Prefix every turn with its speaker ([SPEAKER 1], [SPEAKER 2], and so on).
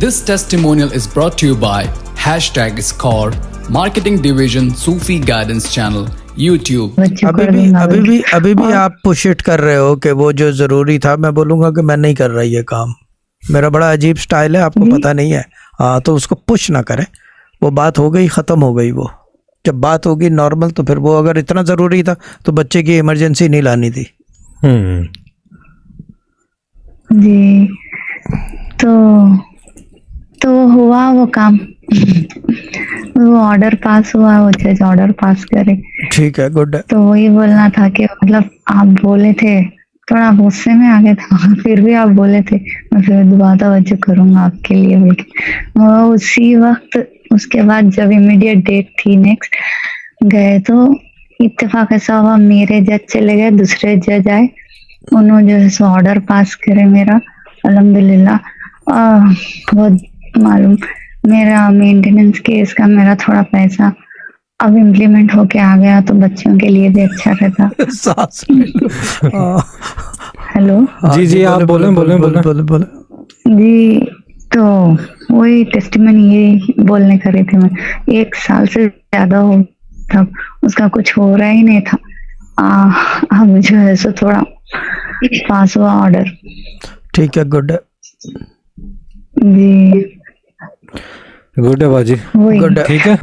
[SPEAKER 1] This testimonial is brought to you by #Score, Marketing Division, Sufi Guidance Channel, YouTube.
[SPEAKER 2] अभी भी आप push it कर रहे हो कि वो जो जरूरी था, मैं बोलूंगा कि मैं नहीं कर रहा ये काम। मेरा बड़ा अजीब स्टाइल है, आपको पता नहीं है। हाँ, तो उसको पुश ना करें। वो बात हो गई, ख़त्म हो गई। वो जब बात होगी नॉर्मल, तो फिर वो अगर इतना ज़रूरी था तो बच्चे की इमरजेंसी नहीं लानी थी।
[SPEAKER 3] जी, तो हुआ वो काम। वो ऑर्डर पास हुआ, वो जज ऑर्डर पास करे।
[SPEAKER 2] ठीक है, गुड है।
[SPEAKER 3] तो वही बोलना था कि मतलब आप बोले थे, थोड़ा गुस्से में आ गया था, फिर भी आप बोले थे मैं फिर दोबारा तवज्जो करूंगा आपके लिए बोल के। वो उसी वक्त, उसके बाद जब इमीडिएट डेट थी नेक्स्ट, गए तो इत्तेफाक ऐसा हुआ, मेरे जज चले गए, दूसरे जज आए, उन्होंने जो है सो ऑर्डर पास करे मेरा, अल्हम्दुलिल्लाह। बहुत मालूम, मेरा मेंटेनेंस केस का मेरा थोड़ा पैसा अब इम्प्लीमेंट होके आ गया, तो बच्चों के लिए भी अच्छा रहता।
[SPEAKER 2] सांस
[SPEAKER 3] हेलो,
[SPEAKER 4] जी, आप बोले।
[SPEAKER 3] जी, तो वही टेस्टिमनी ये बोलने कर रही थी मैं। 1 साल से ज्यादा हो तब उसका कुछ हो रहा ही नहीं था। अब जो है सो थोड़ा पास हुआ ऑर्डर।
[SPEAKER 2] ठीक है, गुड है।
[SPEAKER 3] जी,
[SPEAKER 4] गुड है बाजी,
[SPEAKER 3] वही
[SPEAKER 2] गुड है।
[SPEAKER 4] ठीक है।